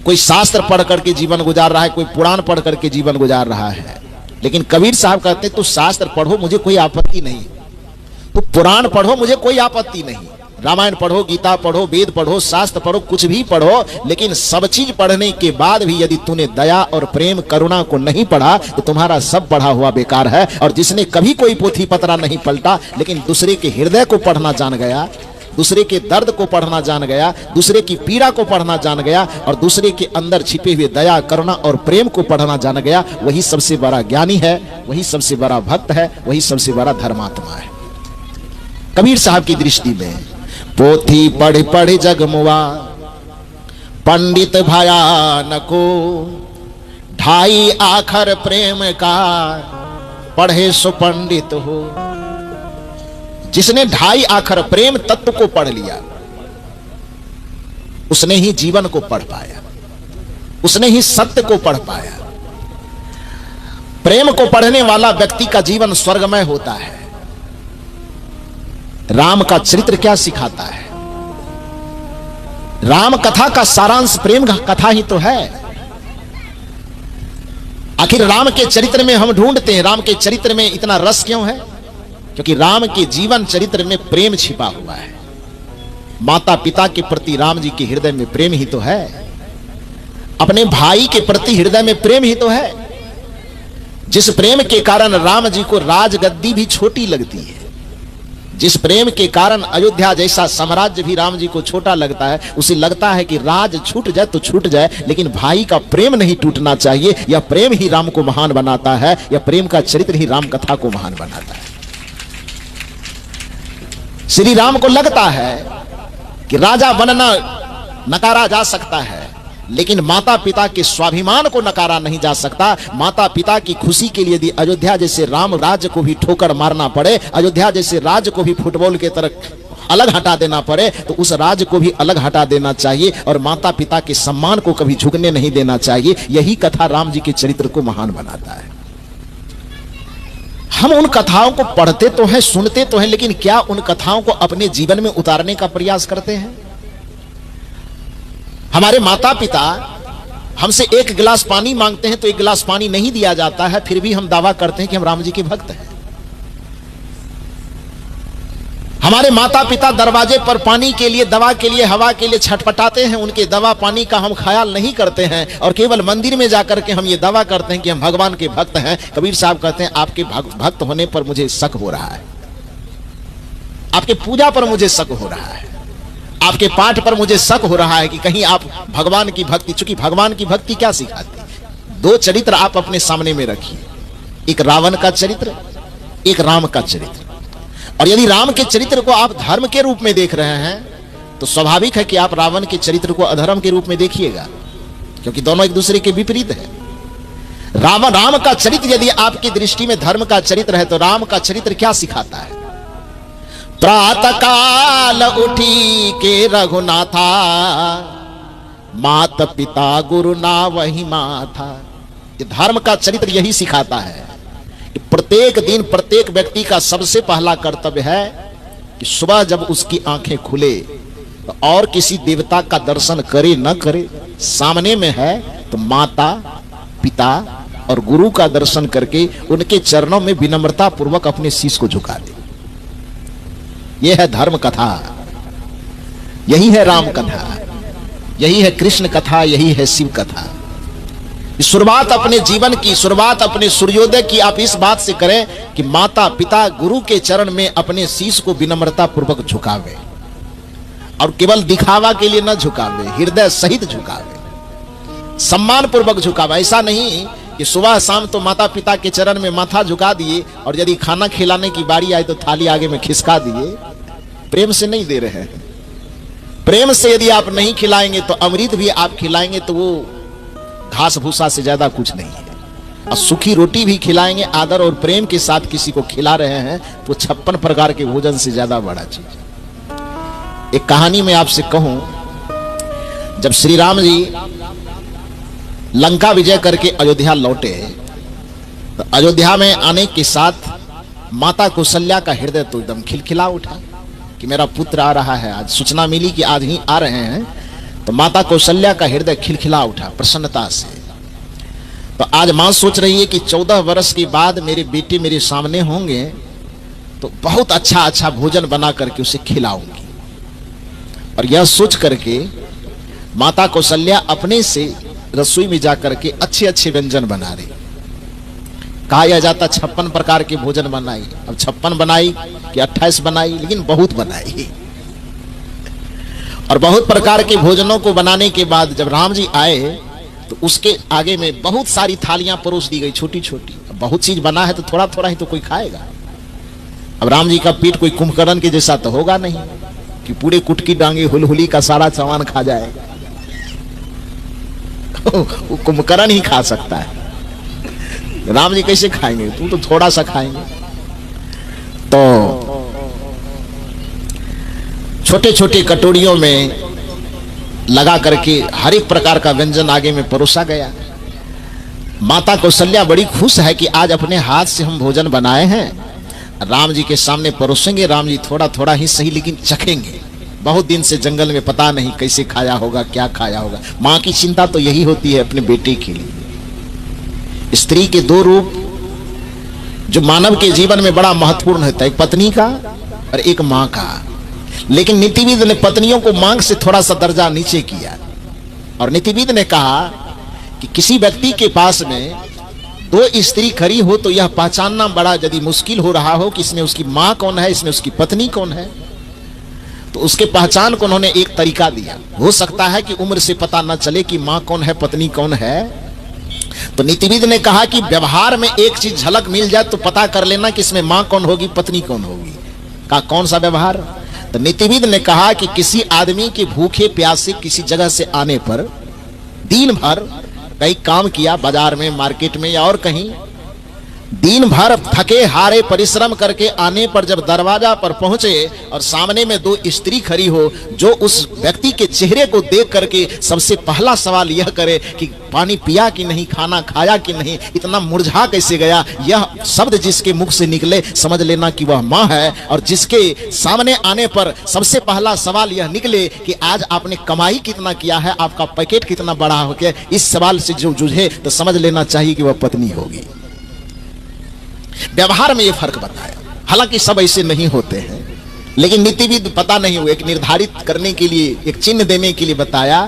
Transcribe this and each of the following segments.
कोई शास्त्र पढ़ करके जीवन गुजार रहा है, कोई पुराण पढ़ करके जीवन गुजार रहा है। लेकिन कबीर साहब कहते हैं तो शास्त्र पढ़ो, मुझे कोई आपत्ति नहीं, तो पुराण पढ़ो, मुझे कोई आपत्ति नहीं, रामायण पढ़ो, गीता पढ़ो, वेद पढ़ो, शास्त्र पढ़ो, कुछ भी पढ़ो, लेकिन सब चीज पढ़ने के बाद भी यदि तूने दया और प्रेम करुणा को नहीं पढ़ा तो तुम्हारा सब पढ़ा हुआ बेकार है। और जिसने कभी कोई पोथी पतरा नहीं पलटा, लेकिन दूसरे के हृदय को पढ़ना जान गया, दूसरे के दर्द को पढ़ना जान गया, दूसरे की पीड़ा को पढ़ना जान गया, और दूसरे के अंदर छिपे हुए दया करुणा और प्रेम को पढ़ना जान गया, वही सबसे बड़ा ज्ञानी है, वही सबसे बड़ा भक्त है, वही सबसे बड़ा धर्मात्मा है। कबीर साहब की दृष्टि में पोथी पढ़ पढ़ जगमुआ पंडित भयानको, ढाई आखर प्रेम का पढ़े सो पंडित हो। जिसने ढाई आखर प्रेम तत्व को पढ़ लिया उसने ही जीवन को पढ़ पाया, उसने ही सत्य को पढ़ पाया। प्रेम को पढ़ने वाला व्यक्ति का जीवन स्वर्गमय होता है। राम का चरित्र क्या सिखाता है? राम कथा का सारांश प्रेम कथा ही तो है। आखिर राम के चरित्र में हम ढूंढते हैं, राम के चरित्र में इतना रस क्यों है? क्योंकि राम के जीवन चरित्र में प्रेम छिपा हुआ है। माता पिता के प्रति राम जी के हृदय में प्रेम ही तो है, अपने भाई के प्रति हृदय में प्रेम ही तो है, जिस प्रेम के कारण राम जी को राजगद्दी भी छोटी लगती है, जिस प्रेम के कारण अयोध्या जैसा साम्राज्य भी राम जी को छोटा लगता है। उसे लगता है कि राज छूट जाए तो छूट जाए, लेकिन भाई का प्रेम नहीं टूटना चाहिए। यह प्रेम ही राम को महान बनाता है, यह प्रेम का चरित्र ही राम कथा को महान बनाता है। श्री राम को लगता है कि राजा बनना नकारा जा सकता है, लेकिन माता पिता के स्वाभिमान को नकारा नहीं जा सकता। माता पिता की खुशी के लिए यदि अयोध्या जैसे राम राज्य को भी ठोकर मारना पड़े, अयोध्या जैसे राज्य को भी फुटबॉल के तरह अलग हटा देना पड़े, तो उस राज्य को भी अलग हटा देना चाहिए और माता पिता के सम्मान को कभी झुकने नहीं देना चाहिए। यही कथा राम जी के चरित्र को महान बनाता है। हम उन कथाओं को पढ़ते तो हैं, सुनते तो हैं, लेकिन क्या उन कथाओं को अपने जीवन में उतारने का प्रयास करते हैं? हमारे माता पिता हमसे एक गिलास पानी मांगते हैं तो एक गिलास पानी नहीं दिया जाता है, फिर भी हम दावा करते हैं कि हम राम जी के भक्त हैं। हमारे माता पिता दरवाजे पर पानी के लिए, दवा के लिए, हवा के लिए छटपटाते हैं, उनके दवा पानी का हम ख्याल नहीं करते हैं और केवल मंदिर में जाकर के हम ये दावा करते हैं कि हम भगवान के भक्त हैं। कबीर साहब कहते हैं आपके भक्त होने पर मुझे शक हो रहा है, आपके पूजा पर मुझे शक हो रहा है, आपके पाठ पर मुझे शक हो रहा है कि कहीं आप भगवान की भक्ति, चूंकि भगवान की भक्ति क्या सिखाती है? दो चरित्र आप अपने सामने में रखिए, एक रावण का चरित्र, एक राम का चरित्र। और यदि राम के चरित्र को आप धर्म के रूप में देख रहे हैं तो स्वाभाविक है कि आप रावण के चरित्र को अधर्म के रूप में देखिएगा, क्योंकि दोनों एक दूसरे के विपरीत है। राम का चरित्र यदि आपकी दृष्टि में धर्म का चरित्र है तो राम का चरित्र क्या सिखाता है? प्रातः काल उठी के रघुनाथा, माता पिता गुरु ना वही माथा। ये धर्म का चरित्र यही सिखाता है कि प्रत्येक दिन प्रत्येक व्यक्ति का सबसे पहला कर्तव्य है कि सुबह जब उसकी आंखें खुले तो और किसी देवता का दर्शन करे न करे, सामने में है तो माता पिता और गुरु का दर्शन करके उनके चरणों में विनम्रता पूर्वक अपने शीश को झुका दे। यह है धर्म कथा, यही है राम कथा, यही है कृष्ण कथा, यही है शिव कथा। शुरुआत अपने जीवन की, शुरुआत अपने सूर्योदय की आप इस बात से करें कि माता पिता गुरु के चरण में अपने शीश को विनम्रता पूर्वक झुकावे, और केवल दिखावा के लिए न झुकावे, हृदय सहित झुकावे, सम्मान पूर्वक झुकावे। ऐसा नहीं कि सुबह शाम तो माता पिता के चरण में माथा झुका दिए और यदि खाना खिलाने की बारी आई तो थाली आगे में खिसका दिए। प्रेम से नहीं दे रहे हैं। प्रेम से यदि आप नहीं खिलाएंगे तो अमृत भी आप खिलाएंगे तो वो घास भूसा से ज्यादा कुछ नहीं है। और सूखी रोटी भी खिलाएंगे, आदर और प्रेम के साथ किसी को खिला रहे हैं तो 56 प्रकार के भोजन से ज्यादा बड़ा चीज। एक कहानी में आपसे कहूं, जब श्री राम जी लंका विजय करके अयोध्या लौटे तो अयोध्या में आने के साथ माता कौशल्या का हृदय तो एकदम खिलखिला उठा कि मेरा पुत्र आ रहा है। आज सूचना मिली कि आज ही आ रहे हैं, तो माता कौशल्या का हृदय खिलखिला उठा प्रसन्नता से। तो आज मां सोच रही है कि 14 वर्ष के बाद मेरे बेटे मेरे सामने होंगे तो बहुत अच्छा अच्छा भोजन बना करके उसे खिलाऊंगी। और यह सोच करके माता कौशल्या अपने से रसोई में जाकर के अच्छे अच्छे व्यंजन बना रही। कहा जाता 56 प्रकार के भोजन बनाई। अब 56 बनाई कि 28 बनाई, लेकिन बहुत बनाई। और बहुत प्रकार के भोजनों को बनाने के बाद जब राम जी आए तो उसके आगे में बहुत सारी थालियां परोस दी गई, छोटी छोटी। अब बहुत चीज बना है तो थोड़ा थोड़ा ही तो कोई खाएगा। अब राम जी का पेट कोई कुंभकर्ण के जैसा तो होगा नहीं कि पूरे कुटकी डांगे हुलहुली का सारा सामान खा जाएगा। वो कुंभकर्ण ही खा सकता है, राम जी कैसे खाएंगे? तुम तो थोड़ा सा खाएंगे। तो छोटे छोटे कटोरियों में लगा करके हर एक प्रकार का व्यंजन आगे में परोसा गया। माता कौशल्या बड़ी खुश है कि आज अपने हाथ से हम भोजन बनाए हैं, राम जी के सामने परोसेंगे। राम जी थोड़ा थोड़ा ही सही लेकिन चखेंगे। बहुत दिन से जंगल में पता नहीं कैसे खाया होगा, क्या खाया होगा। मां की चिंता तो यही होती है अपने बेटे के लिए। स्त्री के दो रूप जो मानव के जीवन में बड़ा महत्वपूर्ण होता है, एक पत्नी का और एक मां का। लेकिन नीतिविद ने पत्नियों को मां से थोड़ा सा दर्जा नीचे किया। और नीतिविद ने कहा कि किसी व्यक्ति के पास में दो स्त्री खड़ी हो तो यह पहचानना बड़ा यदि मुश्किल हो रहा हो कि इसमें उसकी मां कौन है, इसमें उसकी पत्नी कौन है, तो उसके पहचान को उन्होंने एक तरीका दिया। हो सकता है कि उम्र से पता न चले कि मां कौन है, पत्नी कौन है। तो नीतिविद ने कहा कि व्यवहार में एक चीज झलक मिल जाए तो पता कर लेना कि इसमें मां कौन होगी, पत्नी कौन होगी। कहा कौन सा व्यवहार? तो नीतिविद ने कहा कि किसी आदमी के भूखे प्यासे किसी जगह से आने पर, दिन भर कहीं काम किया बाजार में, मार्केट में या और कहीं, दिन भर थके हारे परिश्रम करके आने पर जब दरवाजा पर पहुंचे और सामने में दो स्त्री खड़ी हो, जो उस व्यक्ति के चेहरे को देख करके सबसे पहला सवाल यह करे कि पानी पिया कि नहीं, खाना खाया कि नहीं, इतना मुरझा कैसे गया, यह शब्द जिसके मुख से निकले समझ लेना कि वह मां है। और जिसके सामने आने पर सबसे पहला सवाल यह निकले कि आज आपने कमाई कितना किया है, आपका पैकेट कितना बड़ा हो गया, इस सवाल से जो जूझे तो समझ लेना चाहिए कि वह पत्नी होगी। व्यवहार में यह फर्क बताया। हालांकि सब ऐसे नहीं होते हैं, लेकिन नीतिविद पता नहीं हुए एक निर्धारित करने के लिए, एक चिन्ह देने के लिए बताया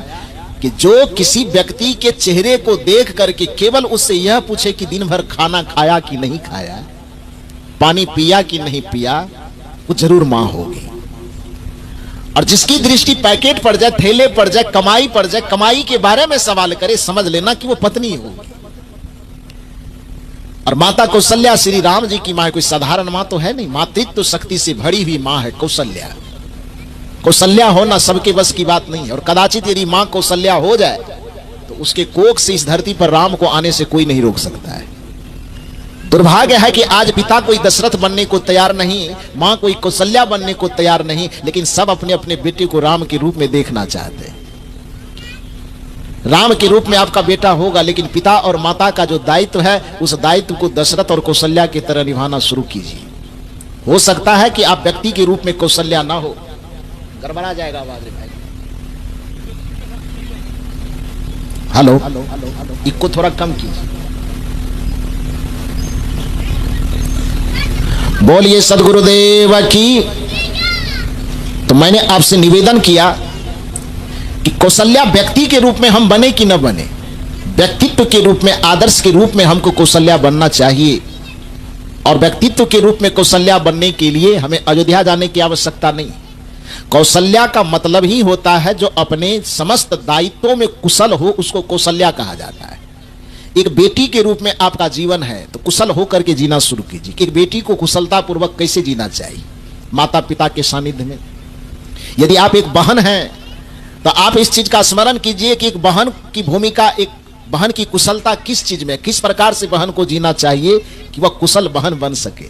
कि जो किसी व्यक्ति के चेहरे को देख करके केवल उससे यह पूछे कि दिन भर खाना खाया कि नहीं खाया, पानी पिया कि नहीं पिया, वो जरूर मां होगी। और जिसकी दृष्टि पैकेट पर जाए, थैले पर जाए, कमाई पर जाए, कमाई के बारे में सवाल करे, समझ लेना कि वो पत्नी होगी। और माता कौशल्या श्री राम जी की मां, कोई साधारण मां तो है नहीं, मातृत्व शक्ति से भरी हुई मां है कौशल्या। कौशल्या होना सबके बस की बात नहीं है। और कदाचित यदि मां कौशल्या हो जाए तो उसके कोख से इस धरती पर राम को आने से कोई नहीं रोक सकता है। दुर्भाग्य है कि आज पिता कोई दशरथ बनने को तैयार नहीं, मां कोई कौशल्या बनने को तैयार नहीं, लेकिन सब अपने अपने बेटे को राम के रूप में देखना चाहते हैं। राम के रूप में आपका बेटा होगा, लेकिन पिता और माता का जो दायित्व है उस दायित्व को दशरथ और कौशल्या की तरह निभाना शुरू कीजिए। हो सकता है कि आप व्यक्ति के रूप में कौशल्या ना हो, गड़बड़ा जाएगा आवाज भाई। हेलो, इसको थोड़ा कम कीजिए। बोलिए सदगुरुदेव की। तो मैंने आपसे निवेदन किया कि कौशल्या व्यक्ति के रूप में हम बने कि न बने, व्यक्तित्व के रूप में, आदर्श के रूप में हमको कौशल्या बनना चाहिए। और व्यक्तित्व के रूप में कौशल्या बनने के लिए हमें अयोध्या जाने की आवश्यकता नहीं। कौशल्या का मतलब ही होता है जो अपने समस्त दायित्वों में कुशल हो, उसको कौशल्या कहा जाता है। एक बेटी के रूप में आपका जीवन है तो कुशल होकर के जीना शुरू कीजिए कि एक बेटी को कुशलता पूर्वक कैसे जीना चाहिए माता पिता के सानिध्य में। यदि आप एक बहन हैं तो आप इस चीज का स्मरण कीजिए कि एक बहन की भूमिका, एक बहन की कुशलता किस चीज में, किस प्रकार से बहन को जीना चाहिए कि वह कुशल बहन बन सके।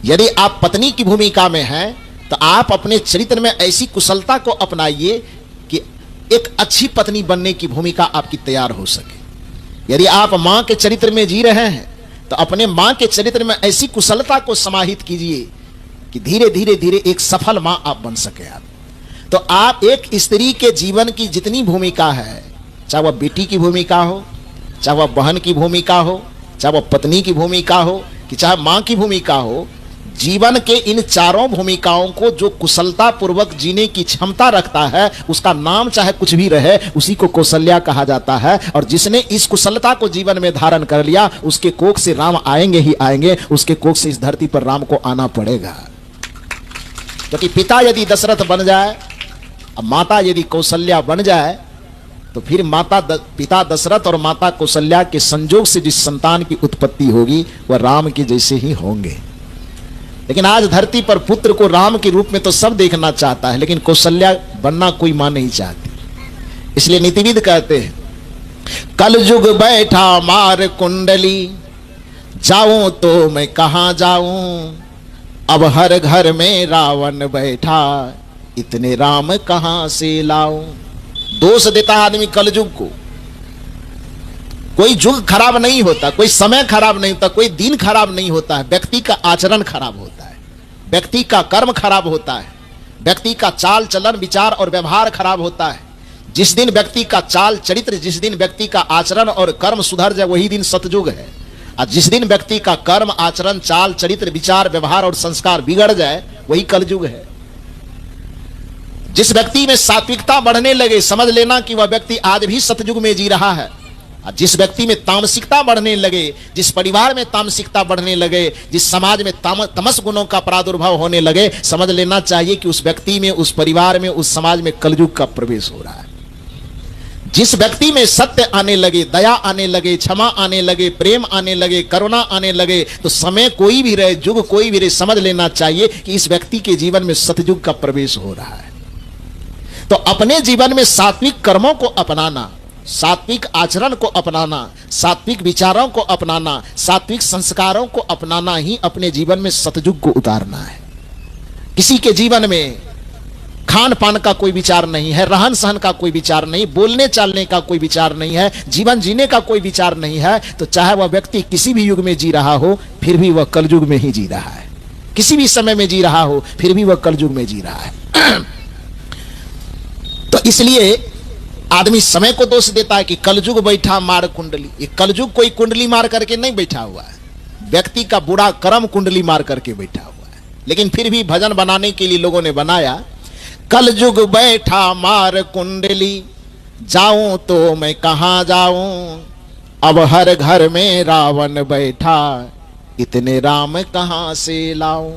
यदि आप पत्नी की भूमिका में हैं तो आप अपने चरित्र में ऐसी कुशलता को अपनाइए कि एक अच्छी पत्नी बनने की भूमिका आपकी तैयार हो सके। यदि आप मां के चरित्र में जी रहे हैं तो अपने मां के चरित्र में ऐसी कुशलता को समाहित कीजिए कि धीरे धीरे धीरे एक सफल मां आप बन सके। आप तो आप एक स्त्री के जीवन की जितनी भूमिका है, चाहे वह बेटी की भूमिका हो, चाहे वह बहन की भूमिका हो, चाहे वह पत्नी की भूमिका हो, कि चाहे मां की भूमिका हो, जीवन के इन चारों भूमिकाओं को जो कुशलता पूर्वक जीने की क्षमता रखता है, उसका नाम चाहे कुछ भी रहे, उसी को कौशल्या कहा जाता है। और जिसने इस कुशलता को जीवन में धारण कर लिया, उसके कोख से राम आएंगे ही आएंगे, उसके कोख से इस धरती पर राम को आना पड़ेगा। क्योंकि पिता यदि दशरथ बन जाए, अब माता यदि कौशल्या बन जाए, तो फिर पिता दशरथ और माता कौशल्या के संयोग से जिस संतान की उत्पत्ति होगी वह राम के जैसे ही होंगे। लेकिन आज धरती पर पुत्र को राम के रूप में तो सब देखना चाहता है, लेकिन कौशल्या बनना कोई मां नहीं चाहती। इसलिए नीतिविद कहते हैं, कलयुग बैठा मार कुंडली, जाऊं तो मैं कहां जाऊं, अब हर घर में रावण बैठा, इतने राम कहां से लाऊं। दोष देता है आदमी कलयुग को। कोई युग खराब नहीं होता, कोई समय खराब नहीं होता, कोई दिन खराब नहीं होता है, व्यक्ति का आचरण खराब होता है, व्यक्ति का कर्म खराब होता है, व्यक्ति का चाल चलन विचार और व्यवहार खराब होता है। जिस दिन व्यक्ति का चाल चरित्र, जिस दिन व्यक्ति का आचरण और कर्म सुधर जाए, वही दिन सतयुग है। और जिस दिन व्यक्ति का कर्म आचरण चाल चरित्र विचार व्यवहार और संस्कार बिगड़ जाए, वही कलयुग है। जिस व्यक्ति में सात्विकता बढ़ने लगे, समझ लेना कि वह व्यक्ति आज भी सतयुग में जी रहा है। और जिस व्यक्ति में तामसिकता बढ़ने लगे, जिस परिवार में तामसिकता बढ़ने लगे, जिस समाज में तमस गुणों का प्रादुर्भाव होने लगे, समझ लेना चाहिए कि उस व्यक्ति में, उस परिवार में, उस समाज में कलयुग का प्रवेश हो रहा है। जिस व्यक्ति में सत्य आने लगे, दया आने लगे, क्षमा आने लगे, प्रेम आने लगे, करुणा आने लगे, तो समय कोई भी रहे, युग कोई भी रहे, समझ लेना चाहिए कि इस व्यक्ति के जीवन में सतयुग का प्रवेश हो रहा है। तो अपने जीवन में सात्विक कर्मों को अपनाना, सात्विक आचरण को अपनाना, सात्विक विचारों को अपनाना, सात्विक संस्कारों को अपनाना ही अपने जीवन में सतयुग को उतारना है। किसी के जीवन में खान पान का कोई विचार नहीं है, रहन सहन का कोई विचार नहीं, बोलने चालने का कोई विचार नहीं है, जीवन जीने का कोई विचार नहीं है, तो चाहे वह व्यक्ति किसी भी युग में जी रहा हो, फिर भी वह कलयुग में ही जी रहा है। किसी भी समय में जी रहा हो, फिर भी वह कलयुग में जी रहा है। तो इसलिए आदमी समय को दोष देता है कि कलयुग बैठा मार कुंडली। ये कलयुग कोई कुंडली मार करके नहीं बैठा हुआ है, व्यक्ति का बुरा कर्म कुंडली मार करके बैठा हुआ है। लेकिन फिर भी भजन बनाने के लिए लोगों ने बनाया, कलयुग बैठा मार कुंडली, जाऊं तो मैं कहां जाऊं, अब हर घर में रावण बैठा, इतने राम कहां से लाऊं।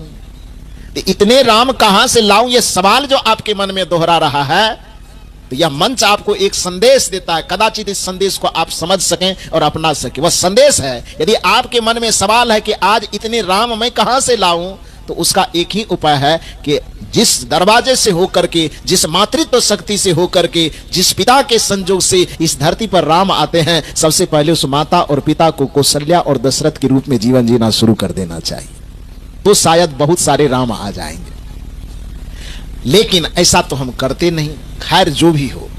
इतने राम कहां से लाऊं, यह सवाल जो आपके मन में दोहरा रहा है, तो यह मंच आपको एक संदेश देता है। कदाचित इस संदेश को आप समझ सकें और अपना सकें। वह संदेश है, यदि आपके मन में सवाल है कि आज इतने राम मैं कहां से लाऊं, तो उसका एक ही उपाय है कि जिस दरवाजे से होकर के, जिस मातृत्व शक्ति से होकर के, जिस पिता के संयोग से इस धरती पर राम आते हैं, सबसे पहले उस माता और पिता को कौशल्या और दशरथ के रूप में जीवन जीना शुरू कर देना चाहिए, तो शायद बहुत सारे राम आ जाएंगे। लेकिन ऐसा तो हम करते नहीं। खैर जो भी हो,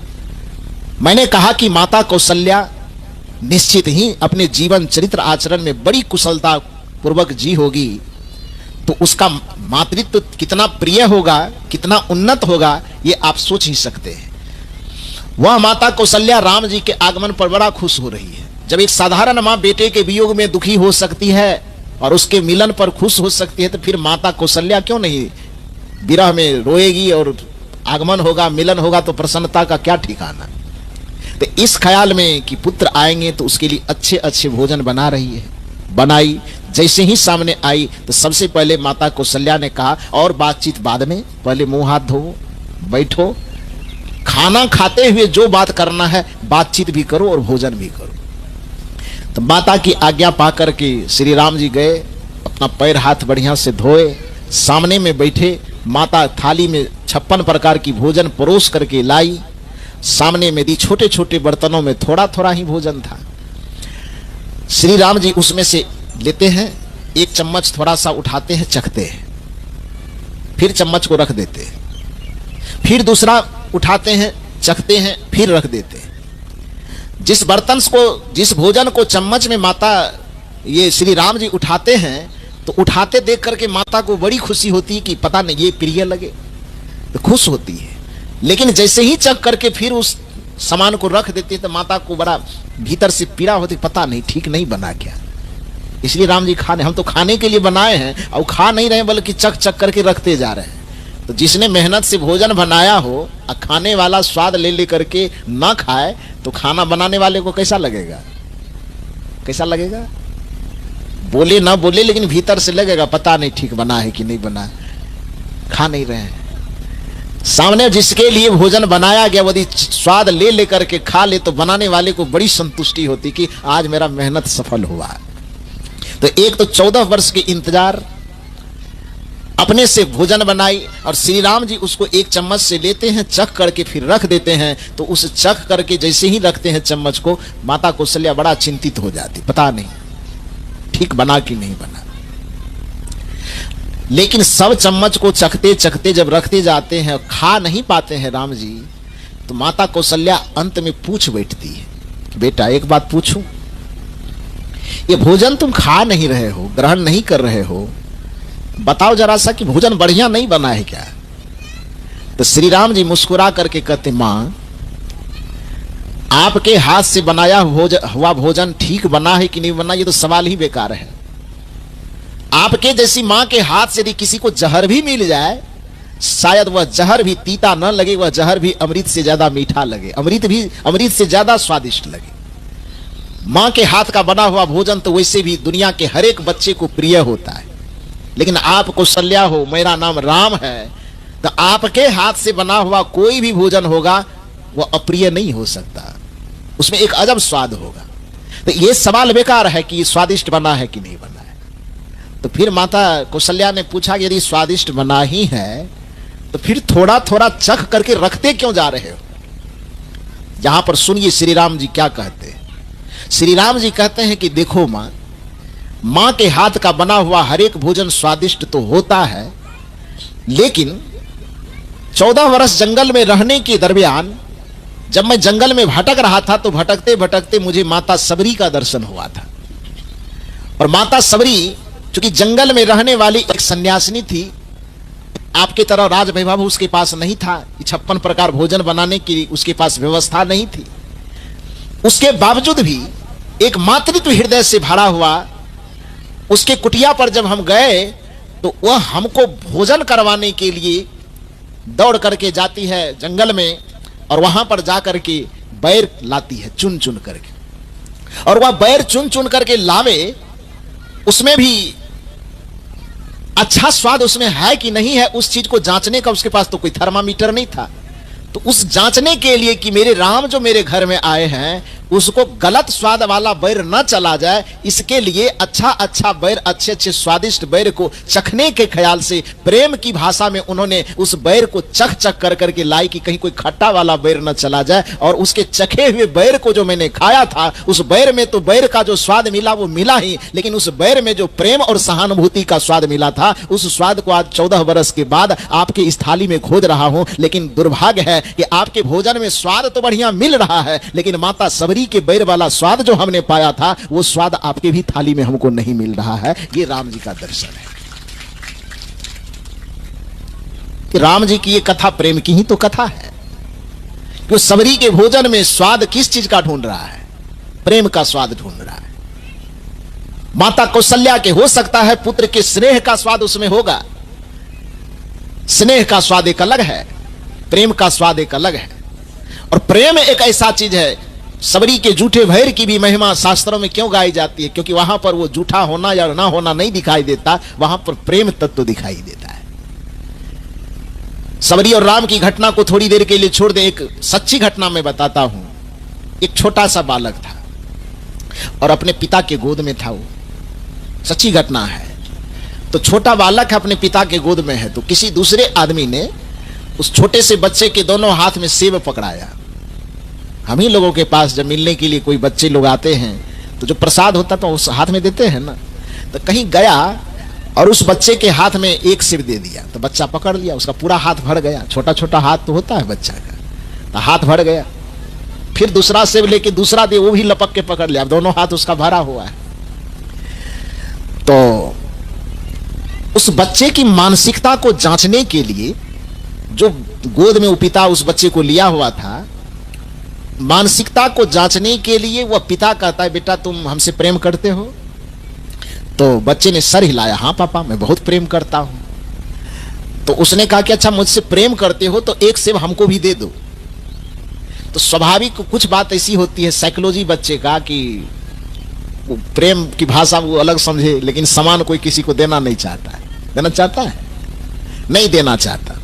मैंने कहा कि माता कौशल्या निश्चित ही अपने जीवन चरित्र आचरण में बड़ी कुशलता पूर्वक जी होगी, तो उसका मातृत्व कितना प्रिय होगा, कितना उन्नत होगा, ये आप सोच ही सकते हैं। वह माता कौशल्या राम जी के आगमन पर बड़ा खुश हो रही है। जब एक साधारण मां बेटे के वियोग में दुखी हो सकती है और उसके मिलन पर खुश हो सकती है, तो फिर माता कौशल्या क्यों नहीं विरह में रोएगी, और आगमन होगा, मिलन होगा, तो प्रसन्नता का क्या ठिकाना। तो इस ख्याल में कि पुत्र आएंगे तो उसके लिए अच्छे अच्छे भोजन बना रही है। बनाई, जैसे ही सामने आई तो सबसे पहले माता कौशल्या ने कहा, और बातचीत बाद में, पहले मुंह हाथ धो, बैठो, खाना खाते हुए जो बात करना है बातचीत भी करो और भोजन भी करो। तो माता की आज्ञा पाकर के श्री राम जी गए, अपना पैर हाथ बढ़िया से धोए, सामने में बैठे, माता थाली में 56 प्रकार की भोजन परोस करके लाई, सामने में दी। छोटे छोटे बर्तनों में थोड़ा थोड़ा ही भोजन था। श्री राम जी उसमें से लेते हैं, एक चम्मच थोड़ा सा उठाते हैं, चखते हैं, फिर चम्मच को रख देते हैं, फिर दूसरा उठाते हैं, चखते हैं, फिर रख देते हैं। जिस बर्तन को, जिस भोजन को चम्मच में माता ये श्री राम जी उठाते हैं, तो उठाते देख करके माता को बड़ी खुशी होती है कि पता नहीं ये प्रिय लगे, तो खुश होती है। लेकिन जैसे ही चख करके फिर उस सामान को रख देती है तो माता को बड़ा भीतर से पीड़ा होती, पता नहीं ठीक नहीं बना क्या। इसलिए राम जी हम तो खाने के लिए बनाए हैं और खा नहीं रहे बल्कि चख चख करके रखते जा रहे हैं। तो जिसने मेहनत से भोजन बनाया हो और खाने वाला स्वाद ले ले करके ना खाए तो खाना बनाने वाले को कैसा लगेगा? कैसा लगेगा? बोले ना बोले लेकिन भीतर से लगेगा पता नहीं ठीक बना है कि नहीं बना है, खा नहीं रहे हैं। सामने जिसके लिए भोजन बनाया गया यदि स्वाद ले लेकर के खा ले तो बनाने वाले को बड़ी संतुष्टि होती कि आज मेरा मेहनत सफल हुआ है। तो एक तो 14 वर्ष के इंतजार, अपने से भोजन बनाई और श्री राम जी उसको एक चम्मच से लेते हैं, चख करके फिर रख देते हैं। तो उस चख करके जैसे ही रखते हैं चम्मच को, माता कौशल्या बड़ा चिंतित हो जाती, पता नहीं ठीक बना कि नहीं बना। लेकिन सब चम्मच को चखते चखते जब रखते जाते हैं और खा नहीं पाते हैं राम जी, तो माता कौशल्या अंत में पूछ बैठती है कि बेटा एक बात पूछूं, ये भोजन तुम खा नहीं रहे हो, ग्रहण नहीं कर रहे हो, बताओ जरा सा कि भोजन बढ़िया नहीं बना है क्या? तो श्री राम जी मुस्कुरा करके कहते, मां आपके हाथ से बनाया हुआ भोजन ठीक बना है कि नहीं बना ये तो सवाल ही बेकार है। आपके जैसी मां के हाथ से यदि किसी को जहर भी मिल जाए, शायद वह जहर भी तीता न लगे, वह जहर भी अमृत से ज्यादा मीठा लगे, अमृत से ज्यादा स्वादिष्ट लगे। मां के हाथ का बना हुआ भोजन तो वैसे भी दुनिया के हर एक बच्चे को प्रिय होता है, लेकिन आप कौशल्या हो, मेरा नाम राम है, तो आपके हाथ से बना हुआ कोई भी भोजन होगा वह अप्रिय नहीं हो सकता, उसमें एक अजब स्वाद होगा। तो यह सवाल बेकार है कि स्वादिष्ट बना है कि नहीं बना है। तो फिर माता कौशल्या ने पूछा कि यदि स्वादिष्ट बना ही है तो फिर थोड़ा थोड़ा चख करके रखते क्यों जा रहे हो? यहां पर सुनिए श्री राम जी क्या कहते हैं। श्री राम जी कहते हैं कि देखो मां के हाथ का बना हुआ हर एक भोजन स्वादिष्ट तो होता है, लेकिन 14 वर्ष जंगल में रहने के दरमियान जब मैं जंगल में भटक रहा था तो भटकते भटकते मुझे माता सबरी का दर्शन हुआ था। और माता सबरी चूंकि जंगल में रहने वाली एक सन्यासिनी थी, आपके तरह राज वैभव उसके पास नहीं था, 56 प्रकार भोजन बनाने की उसके पास व्यवस्था नहीं थी। उसके बावजूद भी एक मातृत्व हृदय से भरा हुआ उसके कुटिया पर जब हम गए तो वह हमको भोजन करवाने के लिए दौड़ करके जाती है जंगल में, और वहां पर जाकर के बैर लाती है चुन चुन करके, और वह बैर चुन चुन करके लावे, उसमें भी अच्छा स्वाद उसमें है कि नहीं है उस चीज को जांचने का उसके पास तो कोई थर्मामीटर नहीं था। तो उस जांचने के लिए कि मेरे राम जो मेरे घर में आए हैं उसको गलत स्वाद वाला बैर न चला जाए, इसके लिए अच्छा बैर, अच्छे अच्छे स्वादिष्ट बैर को चखने के ख्याल से प्रेम की भाषा में उन्होंने उस बैर को चख चख कर करके लाई कि कहीं कोई खट्टा वाला बैर न चला जाए। और उसके चखे हुए बैर को जो मैंने खाया था, उस बैर में तो बैर का जो स्वाद मिला वो मिला ही, लेकिन उस बैर में जो प्रेम और सहानुभूति का स्वाद मिला था, उस स्वाद को आज 14 वर्ष के बाद आपके इस थाली में खोज रहा हूं। लेकिन दुर्भाग्य है कि आपके भोजन में स्वाद तो बढ़िया मिल रहा है, लेकिन माता सबरी के बैर वाला स्वाद जो हमने पाया था वो स्वाद आपके भी थाली में हमको नहीं मिल रहा है। ये राम जी का दर्शन है कि राम जी की ये कथा प्रेम की ही तो कथा है कि सबरी के भोजन में स्वाद किस चीज का ढूंढ रहा है? प्रेम का स्वाद ढूंढ रहा है। माता कौशल्या के हो सकता है पुत्र के स्नेह का स्वाद उसमें होगा, स्नेह का स्वाद एक अलग है, प्रेम का स्वाद एक अलग है। और प्रेम एक ऐसा चीज है, सबरी के झूठे भैर की भी महिमा शास्त्रों में क्यों गाई जाती है? क्योंकि वहां पर वो झूठा होना या ना होना नहीं दिखाई देता, वहां पर प्रेम तत्व दिखाई देता है। सबरी और राम की घटना को थोड़ी देर के लिए छोड़ दे, एक सच्ची घटना मैं बताता हूं। एक छोटा सा बालक था और अपने पिता के गोद में था, वो सच्ची घटना है। तो छोटा बालक अपने पिता के गोद में है, तो किसी दूसरे आदमी ने उस छोटे से बच्चे के दोनों हाथ में सेब पकड़ाया। हम ही लोगों के पास जब मिलने के लिए कोई बच्चे लोग आते हैं तो जो प्रसाद होता तो उस हाथ में देते हैं ना, तो कहीं गया और उस बच्चे के हाथ में एक सेब दे दिया, तो बच्चा पकड़ लिया, उसका पूरा हाथ भर गया। छोटा छोटा हाथ तो होता है बच्चा का, तो हाथ भर गया। फिर दूसरा सेब लेके दूसरा दे, वो भी लपक के पकड़ लिया, दोनों हाथ उसका भरा हुआ है। तो उस बच्चे की मानसिकता को जांचने के लिए जो गोद में वो पिता उस बच्चे को लिया हुआ था, मानसिकता को जांचने के लिए वह पिता कहता है, बेटा तुम हमसे प्रेम करते हो? तो बच्चे ने सर हिलाया, हाँ पापा मैं बहुत प्रेम करता हूं। तो उसने कहा कि अच्छा मुझसे प्रेम करते हो तो एक सेब हमको भी दे दो। तो स्वाभाविक कुछ बात ऐसी होती है साइकोलॉजी बच्चे का कि वो प्रेम की भाषा वो अलग समझे, लेकिन सामान कोई किसी को देना नहीं चाहता है। देना चाहता है? नहीं देना चाहता।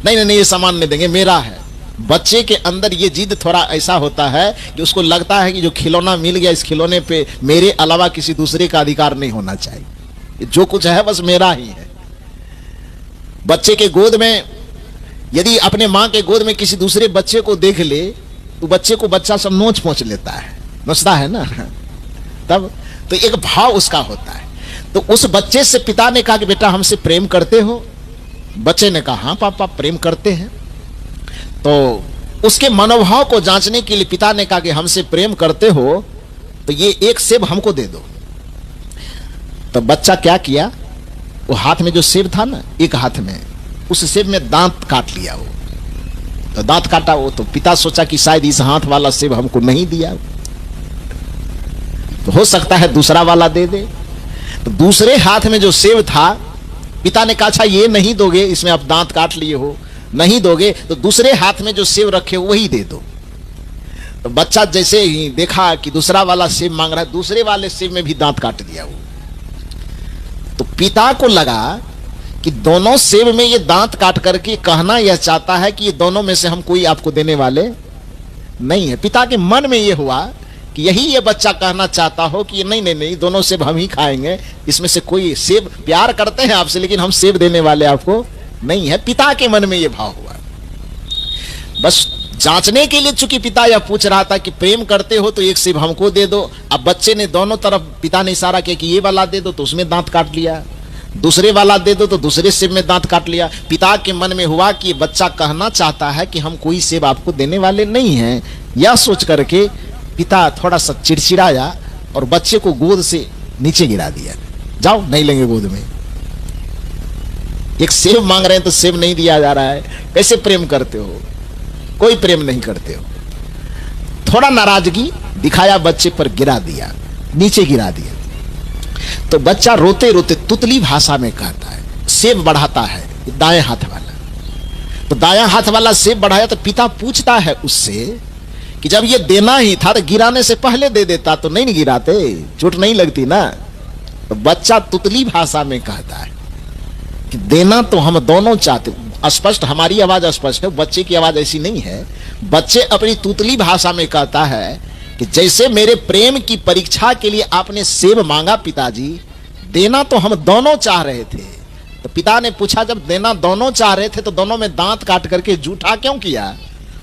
नहीं नहीं, ये सामान नहीं देंगे, मेरा है। बच्चे के अंदर ये जिद थोड़ा ऐसा होता है कि उसको लगता है कि जो खिलौना मिल गया, इस खिलौने पे मेरे अलावा किसी दूसरे का अधिकार नहीं होना चाहिए, जो कुछ है बस मेरा ही है। बच्चे के गोद में यदि अपने मां के गोद में किसी दूसरे बच्चे को देख ले तो बच्चे को बच्चा सब नोच पहुंच लेता है, नोचता है ना, तब तो एक भाव उसका होता है। तो उस बच्चे से पिता ने कहा कि बेटा हमसे प्रेम करते हो? बच्चे ने कहा हाँ पापा प्रेम करते हैं। तो उसके मनोभाव को जांचने के लिए पिता ने कहा कि हमसे प्रेम करते हो तो ये एक सेब हमको दे दो। तो बच्चा क्या किया, वो हाथ में जो सेब था ना, एक हाथ में, उस सेब में दांत काट लिया। वो तो दांत काटा वो, तो पिता सोचा कि शायद इस हाथ वाला सेब हमको नहीं दिया, तो हो सकता है दूसरा वाला दे दे। तो दूसरे हाथ में जो सेब था, पिता ने कहा अच्छा ये नहीं दोगे, इसमें आप दांत काट लिए हो, नहीं दोगे तो दूसरे हाथ में जो सेब रखे वही दे दो। तो बच्चा जैसे ही देखा कि दूसरा वाला सेब मांग रहा है, दूसरे वाले सेब में भी दांत काट दिया वो। तो पिता को लगा कि दोनों सेब में ये दांत काट करके कहना यह चाहता है कि ये दोनों में से हम कोई आपको देने वाले नहीं है। पिता के मन में ये हुआ कि यही ये बच्चा कहना चाहता हो कि नहीं नहीं नहीं, दोनों सेब हम ही खाएंगे, इसमें से कोई सेब, प्यार करते हैं आपसे लेकिन हम सेब देने वाले आपको नहीं है। पिता के मन में यह भाव हुआ। बस जांचने के लिए चूंकि पिता यह पूछ रहा था कि प्रेम करते हो तो एक सेब हमको दे दो। अब बच्चे ने दोनों तरफ, पिता ने इशारा किया कि ये वाला दे दो तो उसमें दांत काट लिया, दूसरे वाला दे दो तो दूसरे सेब में दांत काट लिया। पिता के मन में हुआ कि बच्चा कहना चाहता है कि हम कोई सेब आपको देने वाले नहीं हैं। यह सोच करके पिता थोड़ा सा चिड़चिड़ाया और बच्चे को गोद से नीचे गिरा दिया। जाओ, नहीं लेंगे गोद में। एक सेब मांग रहे हैं तो सेब नहीं दिया जा रहा है, कैसे प्रेम करते हो? कोई प्रेम नहीं करते हो। थोड़ा नाराजगी दिखाया, बच्चे पर गिरा दिया, नीचे गिरा दिया। तो बच्चा रोते रोते तुतली भाषा में कहता है, सेब बढ़ाता है दाएं हाथ वाला। तो दायां हाथ वाला सेब बढ़ाया तो पिता पूछता है उससे कि जब ये देना ही था तो गिराने से पहले दे देता तो नहीं गिराते, चोट नहीं लगती ना। तो बच्चा तुतली भाषा में कहता है कि देना तो हम दोनों चाहते। स्पष्ट, हमारी आवाज स्पष्ट है, बच्चे की आवाज ऐसी नहीं है। बच्चे अपनी तुतली भाषा में कहता है कि जैसे मेरे प्रेम की परीक्षा के लिए आपने सेब मांगा पिताजी, देना तो हम दोनों चाह रहे थे। तो पिता ने पूछा जब देना दोनों चाह रहे थे तो दोनों में दांत काट करके जूठा क्यों किया?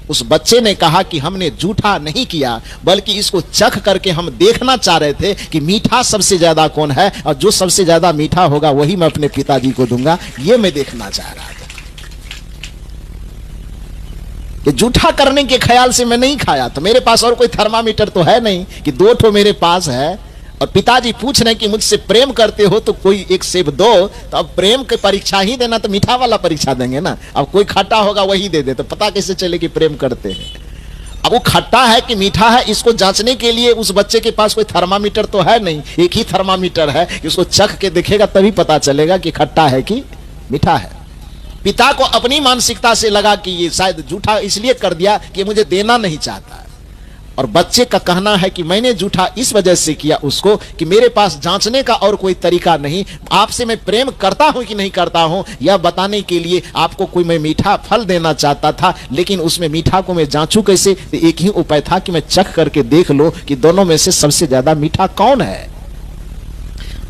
उस बच्चे ने कहा कि हमने जूठा नहीं किया, बल्कि इसको चख करके हम देखना चाह रहे थे कि मीठा सबसे ज्यादा कौन है, और जो सबसे ज्यादा मीठा होगा वही मैं अपने पिताजी को दूंगा। ये मैं देखना चाह रहा था। कि जूठा करने के ख्याल से मैं नहीं खाया। तो मेरे पास और कोई थर्मामीटर तो है नहीं कि दो ठो मेरे पास है, और पिताजी पूछ रहे हैं कि मुझसे प्रेम करते हो तो कोई एक सेब दो। तो अब प्रेम की परीक्षा ही देना तो मीठा वाला परीक्षा देंगे ना। अब कोई खट्टा होगा वही दे दे, तो पता कैसे चले कि प्रेम करते हैं? अब वो खट्टा है कि मीठा है, इसको जांचने के लिए उस बच्चे के पास कोई थर्मामीटर तो है नहीं। एक ही थर्मामीटर है, इसको चख के देखेगा तभी पता चलेगा कि खट्टा है कि मीठा है। पिता को अपनी मानसिकता से लगा कि ये शायद जूठा इसलिए कर दिया कि मुझे देना नहीं चाहता, और बच्चे का कहना है कि मैंने जूठा इस वजह से किया उसको कि मेरे पास जांचने का और कोई तरीका नहीं। आपसे मैं प्रेम करता हूं कि नहीं करता हूं यह बताने के लिए आपको कोई मैं मीठा फल देना चाहता था, लेकिन उसमें मीठा को मैं जांचूं कैसे? तो एक ही उपाय था कि मैं चख करके देख लो कि दोनों में से सबसे ज्यादा मीठा कौन है,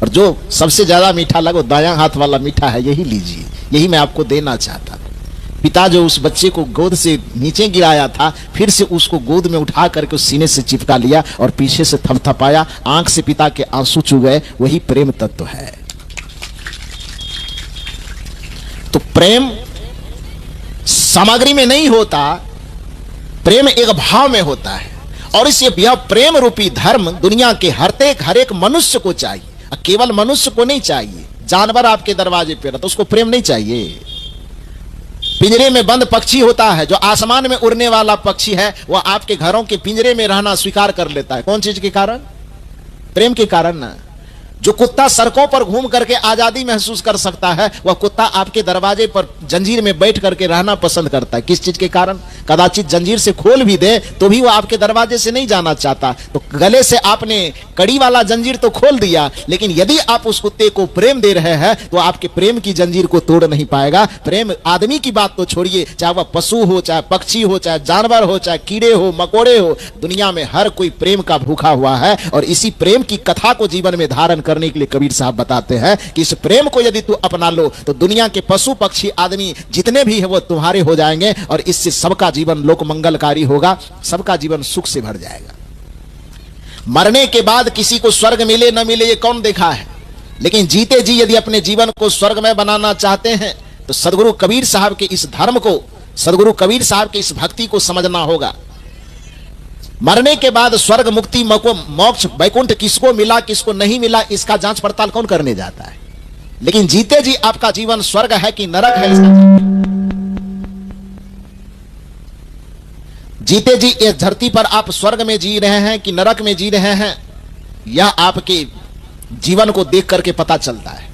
और जो सबसे ज्यादा मीठा लगे दायां हाथ वाला मीठा है, यही लीजिए, यही मैं आपको देना चाहता था। पिता जो उस बच्चे को गोद से नीचे गिराया था, फिर से उसको गोद में उठा करके उस सीने से चिपका लिया और पीछे से थपथपाया। आंख से पिता के आंसू चू गए। वही प्रेम तत्व है। तो प्रेम सामग्री में नहीं होता, प्रेम एक भाव में होता है। और इस यह प्रेम रूपी धर्म दुनिया के हर एक मनुष्य को चाहिए। केवल मनुष्य को नहीं चाहिए। जानवर आपके दरवाजे पे रहा तो उसको प्रेम नहीं चाहिए? पिंजरे में बंद पक्षी होता है, जो आसमान में उड़ने वाला पक्षी है, वह आपके घरों के पिंजरे में रहना स्वीकार कर लेता है। कौन चीज के कारण? प्रेम के कारण ना। जो कुत्ता सड़कों पर घूम करके आजादी महसूस कर सकता है, वह कुत्ता आपके दरवाजे पर जंजीर में बैठ करके रहना पसंद करता है। किस चीज के कारण? कदाचित जंजीर से खोल भी दे तो भी वह आपके दरवाजे से नहीं जाना चाहता। तो गले से आपने कड़ी वाला जंजीर तो खोल दिया, लेकिन यदि आप उस कुत्ते को प्रेम दे रहे हैं तो आपके प्रेम की जंजीर को तोड़ नहीं पाएगा। प्रेम आदमी की बात तो छोड़िए, चाहे वह पशु हो, चाहे पक्षी हो, चाहे जानवर हो, चाहे कीड़े हो, मकोड़े हो, दुनिया में हर कोई प्रेम का भूखा हुआ है। और इसी प्रेम की कथा को जीवन में धारण करने के लिए कबीर साहब बताते हैं कि इस प्रेम को यदि तू अपना लो तो दुनिया के पशु पक्षी आदमी जितने भी हैं वो तुम्हारे हो जाएंगे, और इससे सबका जीवन लोक मंगलकारी होगा, सबका जीवन सुख से भर जाएगा। मरने के बाद किसी को स्वर्ग मिले न मिले ये कौन देखा है, लेकिन जीते जी यदि अपने जीवन को स्वर्गमय बनाना चाहते हैं तो सदगुरु कबीर साहब के इस धर्म को, सदगुरु कबीर साहब के इस भक्ति को समझना होगा। मरने के बाद स्वर्ग, मुक्ति, मोक्ष, वैकुंठ किसको मिला किसको नहीं मिला, इसका जांच पड़ताल कौन करने जाता है। लेकिन जीते जी आपका जीवन स्वर्ग है कि नरक है, इसका जीते जी इस धरती पर आप स्वर्ग में जी रहे हैं कि नरक में जी रहे हैं, यह आपके जीवन को देख करके पता चलता है।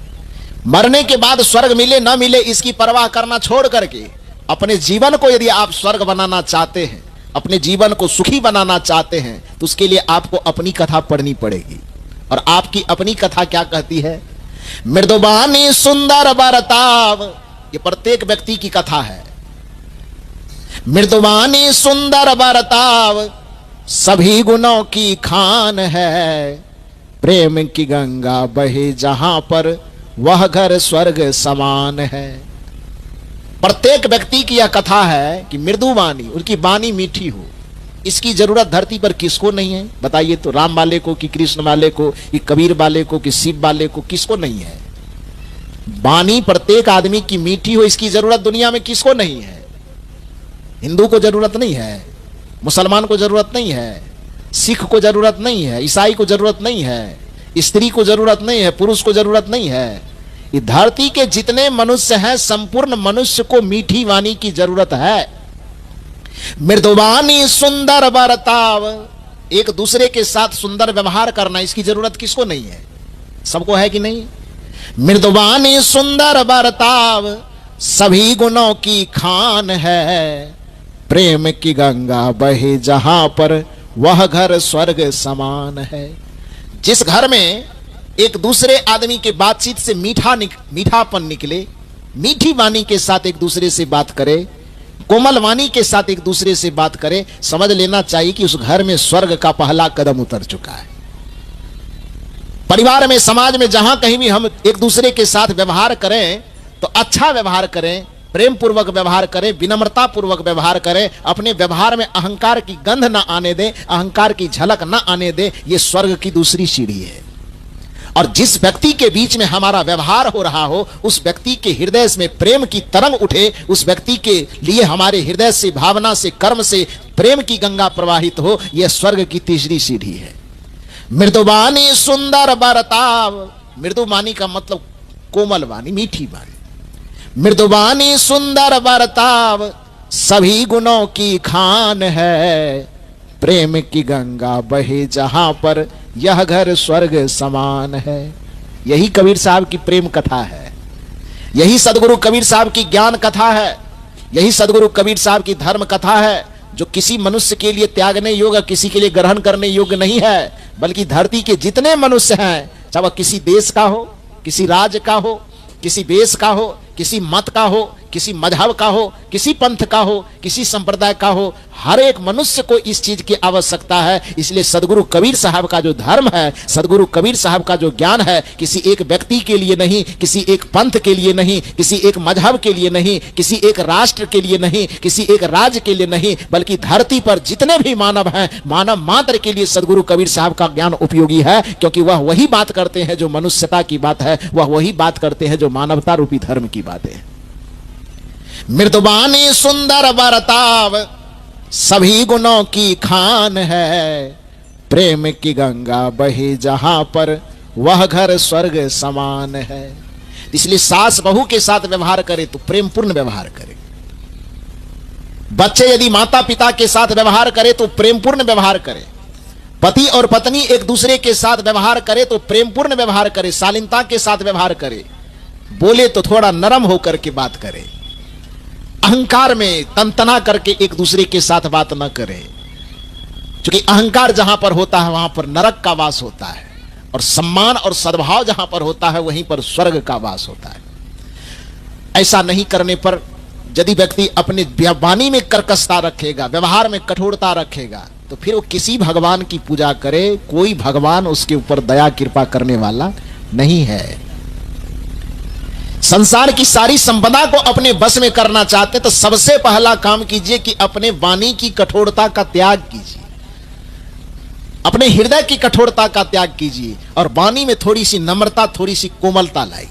मरने के बाद स्वर्ग मिले न मिले इसकी परवाह करना छोड़ करके अपने जीवन को यदि आप स्वर्ग बनाना चाहते हैं, अपने जीवन को सुखी बनाना चाहते हैं, तो उसके लिए आपको अपनी कथा पढ़नी पड़ेगी। और आपकी अपनी कथा क्या कहती है? मृदुबानी सुंदर बरताव, ये प्रत्येक व्यक्ति की कथा है। मृदुबानी सुंदर बरताव सभी गुणों की खान है, प्रेम की गंगा बहे जहां पर वह घर स्वर्ग समान है। प्रत्येक व्यक्ति की यह कथा है कि मृदु वाणी, उनकी वाणी मीठी हो, इसकी जरूरत धरती पर किसको नहीं है? बताइए तो, राम वाले को कि कृष्ण वाले को कि कबीर वाले को कि शिव वाले को, किसको नहीं है? वाणी प्रत्येक आदमी की मीठी हो, इसकी जरूरत दुनिया में किसको नहीं है? हिंदू को जरूरत नहीं है, मुसलमान को जरूरत नहीं है, सिख को जरूरत नहीं है, ईसाई को जरूरत नहीं है, स्त्री को जरूरत नहीं है, पुरुष को जरूरत नहीं है। धरती के जितने मनुष्य हैं, संपूर्ण मनुष्य को मीठी वाणी की जरूरत है। मृदुवानी सुंदर बरताव, एक दूसरे के साथ सुंदर व्यवहार करना, इसकी जरूरत किसको नहीं है? सबको है कि नहीं? मृदुवानी सुंदर बरताव सभी गुणों की खान है, प्रेम की गंगा बहे जहां पर वह घर स्वर्ग समान है। जिस घर में एक दूसरे आदमी के बातचीत से मीठापन निकले, मीठी वाणी के साथ एक दूसरे से बात करे, कोमल वाणी के साथ एक दूसरे से बात करे, समझ लेना चाहिए कि उस घर में स्वर्ग का पहला कदम उतर चुका है। परिवार में, समाज में, जहां कहीं भी हम एक दूसरे के साथ व्यवहार करें तो अच्छा व्यवहार करें, प्रेम पूर्वक व्यवहार करें, विनम्रता पूर्वक व्यवहार करें, अपने व्यवहार में अहंकार की गंध ना आने दें, अहंकार की झलक ना आने दें। यह स्वर्ग की दूसरी सीढ़ी है। और जिस व्यक्ति के बीच में हमारा व्यवहार हो रहा हो, उस व्यक्ति के हृदय में प्रेम की तरंग उठे, उस व्यक्ति के लिए हमारे हृदय से, भावना से, कर्म से प्रेम की गंगा प्रवाहित हो, यह स्वर्ग की तीसरी सीढ़ी है। मृदुवानी सुंदर बरताव, मृदुवानी का मतलब कोमल वाणी, मीठी वाणी। मृदुवानी सुंदर बरताव सभी गुणों की खान है, प्रेम की गंगा बहे जहां पर यह घर स्वर्ग समान है। यही कबीर साहब की प्रेम कथा है, यही सदगुरु कबीर साहब की ज्ञान कथा है, यही सदगुरु कबीर साहब की धर्म कथा है, जो किसी मनुष्य के लिए त्यागने योग्य, किसी के लिए ग्रहण करने योग्य नहीं है, बल्कि धरती के जितने मनुष्य हैं, चाहे वह किसी देश का हो, किसी राज्य का हो, किसी वेश का हो, किसी मत का हो, किसी मजहब का हो, किसी पंथ का हो, किसी संप्रदाय का हो, हर एक मनुष्य को इस चीज की आवश्यकता है। इसलिए सदगुरु कबीर साहब का जो धर्म है, सदगुरु कबीर साहब का जो ज्ञान है, किसी एक व्यक्ति के लिए नहीं, किसी एक पंथ के लिए नहीं, किसी एक मजहब के लिए नहीं, किसी एक राष्ट्र के लिए नहीं, किसी एक राज्य के लिए नहीं, बल्कि धरती पर जितने भी मानव हैं, मानव मात्र के लिए सदगुरु कबीर साहब का ज्ञान उपयोगी है। क्योंकि वह वही बात करते हैं जो मनुष्यता की बात है, वह वही बात करते हैं जो मानवता रूपी धर्म की बात है। मृदुवानी सुंदर बरताव सभी गुणों की खान है, प्रेम की गंगा बहे जहां पर वह घर स्वर्ग समान है। इसलिए सास बहू के साथ व्यवहार करे तो प्रेम पूर्ण व्यवहार करे, बच्चे यदि माता पिता के साथ व्यवहार करे तो प्रेमपूर्ण व्यवहार करे, पति और पत्नी एक दूसरे के साथ व्यवहार करे तो प्रेमपूर्ण व्यवहार करे, शालीनता के साथ व्यवहार करे, बोले तो थोड़ा नरम होकर के बात करे, अहंकार में तनतना करके एक दूसरे के साथ बात न करे। क्योंकि अहंकार जहां पर होता है वहां पर नरक का वास होता है, और सम्मान और सद्भाव जहां पर होता है वहीं पर स्वर्ग का वास होता है। ऐसा नहीं करने पर यदि व्यक्ति अपने वाणी में कर्कशता रखेगा, व्यवहार में कठोरता रखेगा, तो फिर वो किसी भगवान की पूजा करे, कोई भगवान उसके ऊपर दया कृपा करने वाला नहीं है। संसार की सारी संपदा को अपने बस में करना चाहते तो सबसे पहला काम कीजिए कि अपने वाणी की कठोरता का त्याग कीजिए, अपने हृदय की कठोरता का त्याग कीजिए और वाणी में थोड़ी सी नम्रता, थोड़ी सी कोमलता लाई।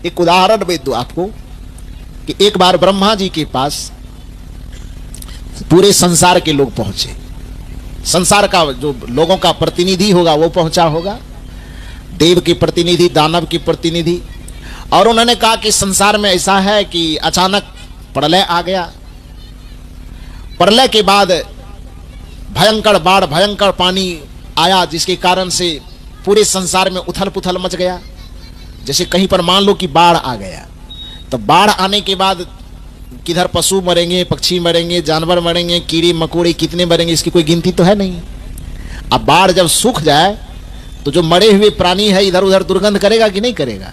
एक उदाहरण मैं दूं आपको कि एक बार ब्रह्मा जी के पास पूरे संसार के लोग पहुंचे। संसार का जो लोगों का प्रतिनिधि होगा वो पहुंचा होगा, देव के प्रतिनिधि, दानव के प्रतिनिधि, और उन्होंने कहा कि संसार में ऐसा है कि अचानक प्रलय आ गया। प्रलय के बाद भयंकर बाढ़, भयंकर पानी आया, जिसके कारण से पूरे संसार में उथल पुथल मच गया। जैसे कहीं पर मान लो कि बाढ़ आ गया, तो बाढ़ आने के बाद किधर पशु मरेंगे, पक्षी मरेंगे, जानवर मरेंगे, कीड़े मकोड़े कितने मरेंगे इसकी कोई गिनती तो है नहीं। अब बाढ़ जब सूख जाए तो जो मरे हुए प्राणी है इधर उधर दुर्गंध करेगा कि नहीं करेगा।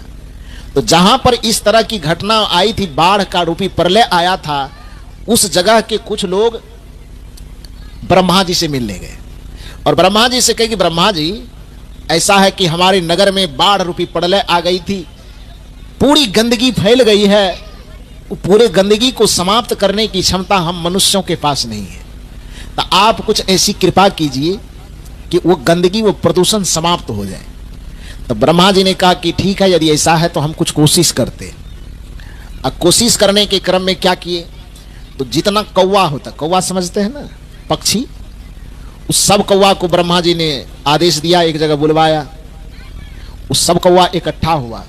तो जहां पर इस तरह की घटना आई थी, बाढ़ का रूपी प्रलय आया था, उस जगह के कुछ लोग ब्रह्मा जी से मिलने गए और ब्रह्मा जी से कहे कि ब्रह्मा जी, ऐसा है कि हमारे नगर में बाढ़ रूपी प्रलय आ गई थी, पूरी गंदगी फैल गई है, पूरे गंदगी को समाप्त करने की क्षमता हम मनुष्यों के पास नहीं है, तो आप कुछ ऐसी कृपा कीजिए कि वो गंदगी, वो प्रदूषण समाप्त हो जाए। तो ब्रह्मा जी ने कहा कि ठीक है, यदि ऐसा है तो हम कुछ कोशिश करते। अब कोशिश करने के क्रम में क्या किए, तो जितना कौवा होता, कौवा समझते हैं ना, पक्षी, उस सब कौवा को ब्रह्मा जी ने आदेश दिया, एक जगह बुलवाया, उस सब कौवा इकट्ठा हुआ।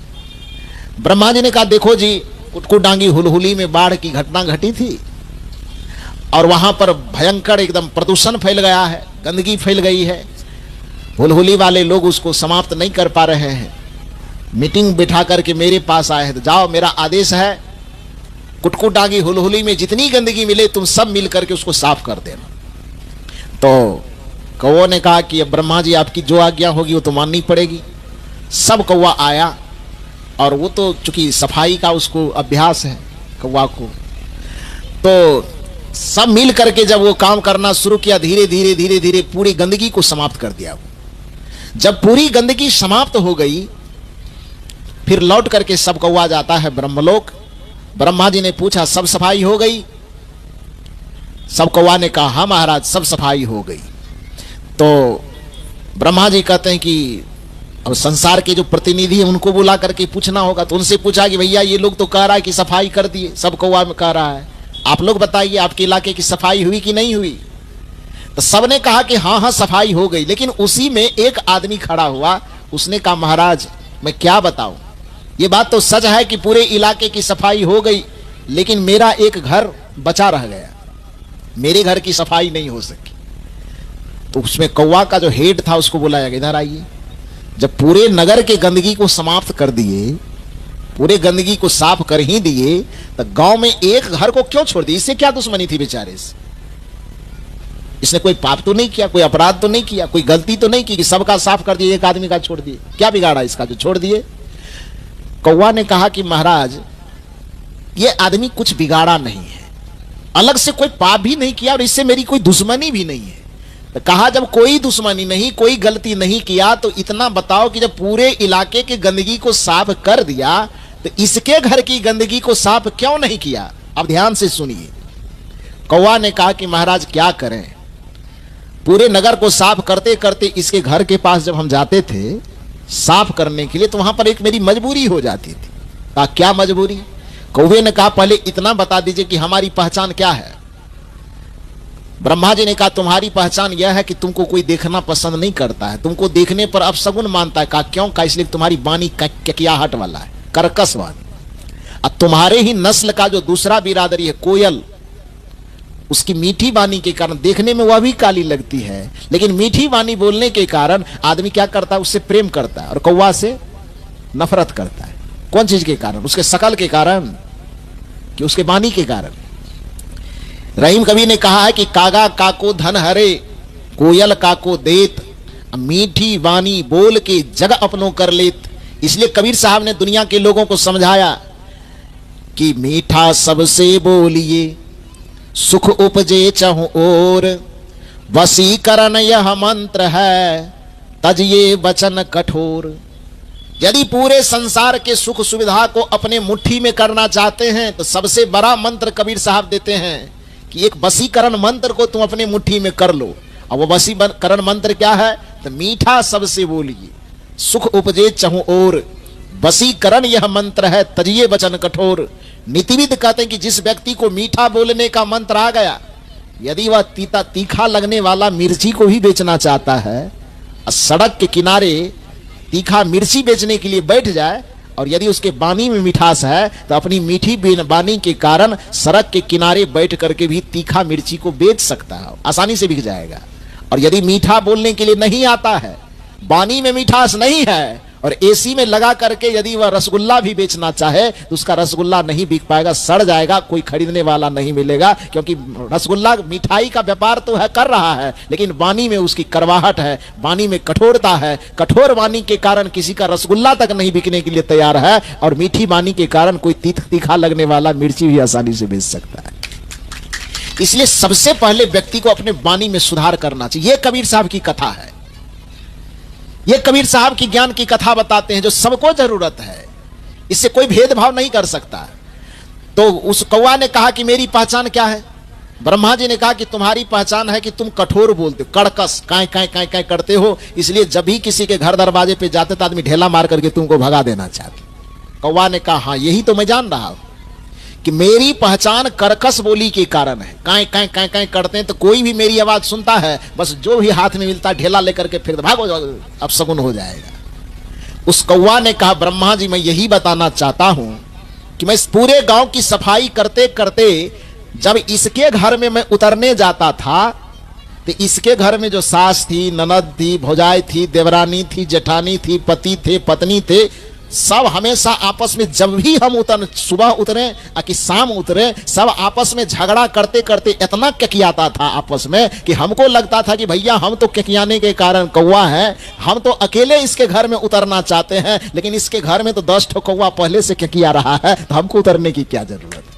ब्रह्मा जी ने कहा देखो जी, कुटकुडांगी हुलहुली में बाढ़ की घटना घटी थी और वहां पर भयंकर एकदम प्रदूषण फैल गया है, गंदगी फैल गई है, हुलहुली वाले लोग उसको समाप्त नहीं कर पा रहे हैं। मीटिंग बिठा करके मेरे पास आए हैं, तो जाओ, मेरा आदेश है, कुटकुडांगी हुलहुली में जितनी गंदगी मिले तुम सब मिल करके उसको साफ कर देना। तो कौओं ने कहा कि अब ब्रह्मा जी आपकी जो आज्ञा होगी वो तो माननी पड़ेगी। सब कौवा आया और वो तो चूंकि सफाई का उसको अभ्यास है कौवा को, तो सब मिल करके जब वो काम करना शुरू किया, धीरे धीरे धीरे धीरे पूरी गंदगी को समाप्त कर दिया। जब पूरी गंदगी समाप्त हो गई, फिर लौट करके सब कौवा जाता है ब्रह्मलोक। ब्रह्मा जी ने पूछा सब सफाई हो गई? सब कौवा ने कहा हाँ महाराज, सब सफाई हो गई। तो ब्रह्मा जी कहते हैं कि अब संसार के जो प्रतिनिधि है उनको बुला करके पूछना होगा। तो उनसे पूछा कि भैया ये लोग तो कह रहा है कि सफाई कर दिए, सब कौवा में कह रहा है, आप लोग बताइए आपके इलाके की सफाई हुई कि नहीं हुई? तो सबने कहा कि हाँ हाँ सफाई हो गई। लेकिन उसी में एक आदमी खड़ा हुआ, उसने कहा महाराज मैं क्या बताऊं, ये बात तो सच है कि पूरे इलाके की सफाई हो गई, लेकिन मेरा एक घर बचा रह गया, मेरे घर की सफाई नहीं हो सकी। तो उसमें कौवा का जो हेड था उसको बुलाया गया, इधर आइए। जब पूरे नगर के गंदगी को समाप्त कर दिए, पूरे गंदगी को साफ कर ही दिए, तो गांव में एक घर को क्यों छोड़ दिए? इससे क्या दुश्मनी थी बेचारे से? इसने कोई पाप तो नहीं किया, कोई अपराध तो नहीं किया, कोई गलती तो नहीं की कि सबका साफ कर दिए, एक आदमी का छोड़ दिए। क्या बिगाड़ा इसका जो छोड़ दिए? कौवा ने कहा कि महाराज ये आदमी कुछ बिगाड़ा नहीं है, अलग से कोई पाप भी नहीं किया और इससे मेरी कोई दुश्मनी भी नहीं है। तो कहा जब कोई दुश्मनी नहीं, कोई गलती नहीं किया, तो इतना बताओ कि जब पूरे इलाके की गंदगी को साफ कर दिया तो इसके घर की गंदगी को साफ क्यों नहीं किया? अब ध्यान से सुनिए। कौवा ने कहा कि महाराज क्या करें, पूरे नगर को साफ करते करते इसके घर के पास जब हम जाते थे साफ करने के लिए, तो वहां पर एक मेरी मजबूरी हो जाती थी। कहा क्या मजबूरी? कौवे ने कहा पहले इतना बता दीजिए कि हमारी पहचान क्या है। ब्रह्मा जी ने कहा तुम्हारी पहचान यह है कि तुमको कोई देखना पसंद नहीं करता है, तुमको देखने पर अपशगुन मानता है। कहा क्यों? कहा इसलिए तुम्हारी वाणी ककियाहट वाला है, कर्कश वाणी। अब तुम्हारे ही नस्ल का जो दूसरा बिरादरी है कोयल, उसकी मीठी वाणी के कारण, देखने में वह भी काली लगती है, लेकिन मीठी वाणी बोलने के कारण आदमी क्या करता है, उससे प्रेम करता है, और कौवा से नफरत करता है। कौन चीज के कारण? उसके शकल के कारण कि उसके वाणी के कारण। रहीम कवि ने कहा है कि कागा काको धन हरे, कोयल काको देत, मीठी वाणी बोल के जग अपनों कर लेत। इसलिए कबीर साहब ने दुनिया के लोगों को समझाया कि मीठा सबसे बोलिए, सुख उपजे चहु ओर, वशीकरण यह मंत्र है, तजिए वचन कठोर। यदि पूरे संसार के सुख सुविधा को अपने मुट्ठी में करना चाहते हैं तो सबसे बड़ा मंत्र कबीर साहब देते हैं कि एक वशीकरण मंत्र को तुम अपने मुट्ठी में कर लो। और वो वशीकरण मंत्र क्या है? तो मीठा सबसे बोलिए, सुख उपजे चहु ओर, वशीकरण यह मंत्र है, तजिए वचन कठोर। नीतिविद कहते हैं कि जिस व्यक्ति को मीठा बोलने का मंत्र आ गया, यदि वह तीखा लगने वाला मिर्ची को भी बेचना चाहता है, सड़क के किनारे तीखा मिर्ची बेचने के लिए बैठ जाए, और यदि उसके वाणी में मिठास है तो अपनी मीठी वाणी के कारण सड़क के किनारे बैठ करके भी तीखा मिर्ची को बेच सकता है, आसानी से बिक जाएगा। और यदि मीठा बोलने के लिए नहीं आता है, वाणी में मिठास नहीं है, और एसी में लगा करके यदि वह रसगुल्ला भी बेचना चाहे तो उसका रसगुल्ला नहीं बिक पाएगा, सड़ जाएगा, कोई खरीदने वाला नहीं मिलेगा। क्योंकि रसगुल्ला मिठाई का व्यापार तो है, कर रहा है, लेकिन वाणी में उसकी कड़वाहट है, वाणी में कठोरता है। कठोर वाणी के कारण किसी का रसगुल्ला तक नहीं बिकने के लिए तैयार है, और मीठी वाणी के कारण कोई तीखा लगने वाला मिर्ची भी आसानी से बेच सकता है। इसलिए सबसे पहले व्यक्ति को अपने वाणी में सुधार करना चाहिए। यह कबीर साहब की कथा है, ये कबीर साहब की ज्ञान की कथा बताते हैं जो सबको जरूरत है, इससे कोई भेदभाव नहीं कर सकता। तो उस कौवा ने कहा कि मेरी पहचान क्या है? ब्रह्मा जी ने कहा कि तुम्हारी पहचान है कि तुम कठोर बोलते हो, कड़कस काय काय काय काय करते हो, इसलिए जब भी किसी के घर दरवाजे पे जाते तो आदमी ढेला मार करके तुमको भगा देना चाहते। कौवा ने कहा हाँ यही तो मैं जान रहा हूं कि मेरी पहचान कर्कश बोली के कारण है। काय काय काय काय करते हैं तो कोई भी मेरी आवाज सुनता है, बस जो भी हाथ में मिलता है ढेला लेकर के फिर भागो, अब शगुन हो जाएगा। उस कौवा ने कहा ब्रह्मा जी मैं यही बताना चाहता हूं कि मैं इस पूरे गांव की सफाई करते करते जब इसके घर में मैं उतरने जाता था तो इसके घर में जो सास थी, ननद थी, भौजाई थी, देवरानी थी, जेठानी थी, पति थे, पत्नी थे, सब हमेशा आपस में जब भी हम सुबह उतरे कि शाम उतरे, सब आपस में झगड़ा करते करते इतना ककियाता था आपस में कि हमको लगता था कि भैया हम तो ककियाने के कारण कौवा है, हम तो अकेले इसके घर में उतरना चाहते हैं, लेकिन इसके घर में तो 10 ठो कौवा पहले से ककिया रहा है, तो हमको उतरने की क्या जरूरत है।